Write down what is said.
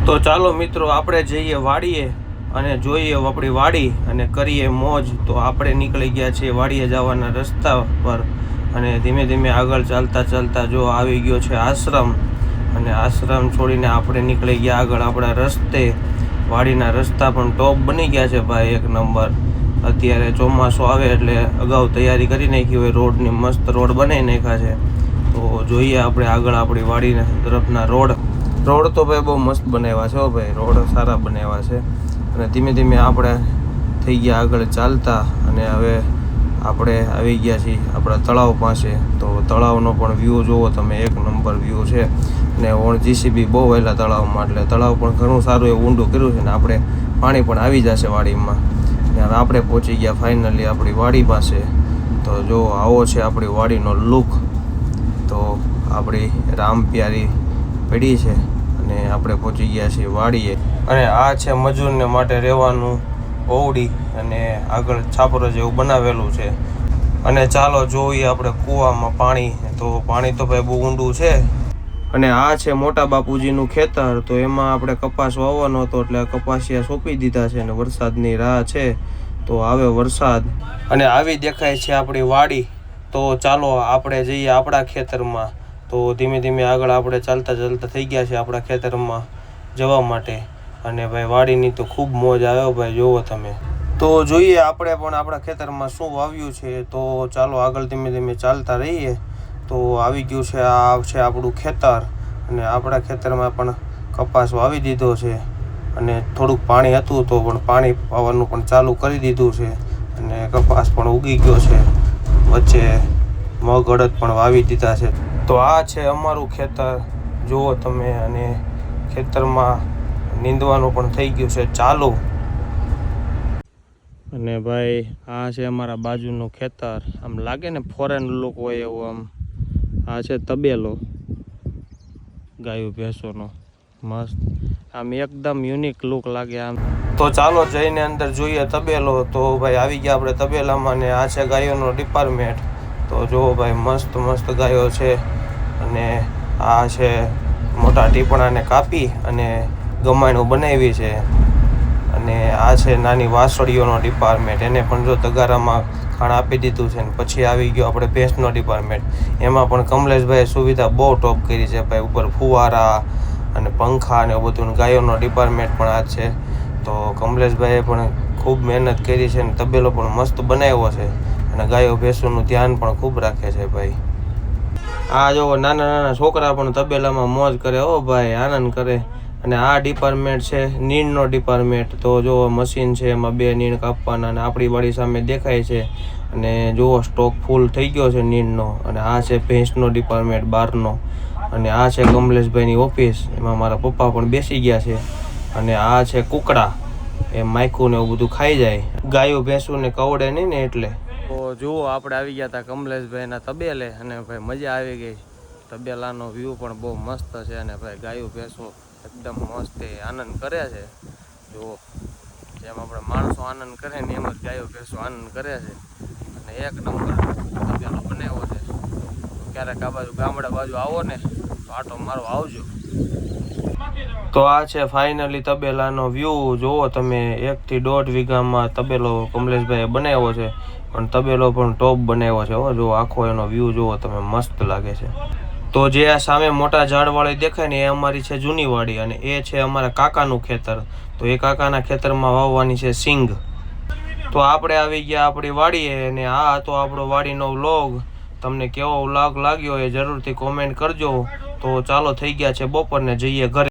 તો ચાલો મિત્રો આપણે જઈએ વાડીએ અને જોઈએ આપણી વાડી અને કરીએ મોજ। તો આપણે નીકળી ગયા છીએ વાડીએ જવાના રસ્તા પર અને ધીમે ધીમે આગળ ચાલતા ચાલતા જો આવી ગયો છે આશ્રમ અને આશ્રમ છોડીને આપણે નીકળી ગયા આગળ આપણા રસ્તે। વાડીના રસ્તા પણ ટોપ બની ગયા છે ભાઈ, એક નંબર। અત્યારે ચોમાસું આવે એટલે અગાઉ તૈયારી કરી નાખી હોય, રોડની મસ્ત રોડ બનાવી નાખ્યા છે। તો જોઈએ આપણે આગળ આપણી વાડીના તરફના રોડ તો ભાઈ બહુ મસ્ત બનાવ્યા છે ભાઈ, રોડ સારા બનાવ્યા છે। અને ધીમે ધીમે આપણે થઈ ગયા આગળ ચાલતા અને હવે આપણે આવી ગયા છીએ આપણા તળાવ પાસે। તો તળાવનો પણ વ્યૂ જુઓ તમે, એક નંબર વ્યૂ છે। ને ઓણ જીસીબી બહુ વહેલા તળાવમાં, એટલે તળાવ પણ ઘણું સારું એવું ઊંડું કર્યું છે ને આપણે પાણી પણ આવી જશે વાડીમાં। અને હવે આપણે પહોંચી ગયા ફાઇનલી આપણી વાડી પાસે। તો જો આવો છે આપણી વાડીનો લુક। તો આપણી રામ પ્યારી પડી છે અને આપણે પહોંચી ગયા છીએ વાડીએ। અને આ છે મજૂરને માટે રહેવાનું ઓવડી અને આગળ છાપરો જેવું બનાવેલું છે। અને ચાલો જોઈએ આપણે કૂવામાં પાણી। તો પાણી તો ભાઈ બહુ ઊંડું છે। અને આ છે મોટા બાપુજીનું ખેતર। તો એમાં આપણે કપાસ વાવવાનો હતો એટલે કપાસિયા સોંપી દીધા છે અને વરસાદની રાહ છે। તો આવે વરસાદ અને આવી દેખાય છે આપણી વાડી। તો ચાલો આપણે જઈએ આપણા ખેતરમાં। તો ધીમે ધીમે આગળ આપણે ચાલતા ચાલતા થઈ ગયા છે આપણા ખેતરમાં જવા માટે। અને ભાઈ વાડીની તો ખૂબ મોજ આવ્યો ભાઈ, જોવો તમે। તો જોઈએ આપણે પણ આપણા ખેતરમાં શું વાવ્યું છે। તો ચાલો આગળ ધીમે ધીમે ચાલતા રહીએ। તો આવી ગયું છે, આ છે આપણું ખેતર અને આપણા ખેતરમાં પણ કપાસ વાવી દીધો છે અને થોડુંક પાણી હતું તો પણ પાણી પાવાનું પણ ચાલુ કરી દીધું છે અને કપાસ પણ ઉગી ગયો છે। વચ્ચે મગ અડદ પણ વાવી દીધા છે। તો આ છે અમારું ખેતર, જુઓ તમે। અને ખેતરમાં નીંદવાનું પણ થઈ ગયું છે ચાલુ। અને ભાઈ આ છે અમારા બાજુનું ખેતર, આમ લાગે ને ફોરેન લુક હોય એવું। આમ આ છે તબેલો ગાયો ભેંસોનો, મસ્ત આમ એકદમ યુનિક લુક લાગે આમ। તો ચાલો જઈને અંદર જોઈએ તબેલો। તો ભાઈ આવી ગયા આપણે તબેલામાં ને આ છે ગાયોનો ડિપાર્ટમેન્ટ। તો જુઓ ભાઈ મસ્ત મસ્ત ગાયો છે અને આ છે મોટા ટીપણાને કાપી અને ગમાણું બનાવી છે। અને આ છે નાની વાસળીઓનો ડિપાર્ટમેન્ટ, એને પણ જો તગારામાં ખાણ આપી દીધું છે। ને પછી આવી ગયો આપણે ભેંસનો ડિપાર્ટમેન્ટ, એમાં પણ કમલેશભાઈએ સુવિધા બહુ ટોપ કરી છે ભાઈ, ઉપર ફુવારા અને પંખા ને એવું બધું। ગાયોનો ડિપાર્ટમેન્ટ પણ આ છે। તો કમલેશભાઈએ પણ ખૂબ મહેનત કરી છે અને તબેલો પણ મસ્ત બનાવ્યો છે અને ગાયો ભેંસોનું ધ્યાન પણ ખૂબ રાખે છે ભાઈ। આ જો નાના નાના છોકરા પણ તબેલામાં મોજ કરે હો ભાઈ, આનંદ કરે। અને આ ડિપાર્ટમેન્ટ છે નીણનો ડિપાર્ટમેન્ટ। તો જો મશીન છે, એમાં 2 નીણ કાપવાના અને આપણી વાડી સામે દેખાય છે। અને જુઓ સ્ટોક ફૂલ થઈ ગયો છે નીણનો। અને આ છે ભેંસનો ડિપાર્ટમેન્ટ બહારનો। અને આ છે કમલેશભાઈની ઓફિસ, એમાં મારા પપ્પા પણ બેસી ગયા છે। અને આ છે કુકડા, એ માયખું ને એવું બધું ખાઈ જાય, ગાયો ભેંસુને કવડે નહીં ને એટલે। તો જુઓ આપણે આવી ગયા હતા કમલેશભાઈના તબેલે અને ભાઈ મજા આવી ગઈ। તબેલાનો વ્યૂ પણ બહુ મસ્ત છે અને ભાઈ ગાયો ભેંસો એકદમ મસ્ત આનંદ કરે છે। જુઓ જેમ આપણે માણસો આનંદ કરે ને એમ જ ગાયો ભેંસો આનંદ કરે છે અને એક નંબર તબેલો બનાવ્યો છે। ક્યારેક આ બાજુ ગામડા બાજુ આવો ને તો આટો મારો આવજો। તો આ છે ફાઇનલી તબેલાનો વ્યૂ, જુઓ તમે। 1 થી 1.5 વીઘામાં તબેલો કમલેશભાઈએ બનાવ્યો છે, પણ તબેલો પણ ટોપ બનાવ્યો છે હો। જો આખો એનો વ્યૂ જુઓ તમે, મસ્ત લાગે છે। તો જે આ સામે મોટા ઝાડવાળી દેખાય ને એ અમારી છે જૂની વાડી અને એ છે અમારા કાકાનું ખેતર। તો એ કાકાના ખેતરમાં વાવવાની છે સિંગ। તો આપણે આવી ગયા આપણી વાડીએ અને આ હતો આપણો વાડીનો વ્લોગ। તમને કેવો વ્લોગ લાગ્યો એ જરૂરથી કોમેન્ટ કરજો। તો ચાલો થઈ ગયા છે બપોરને, જઈએ ઘરે।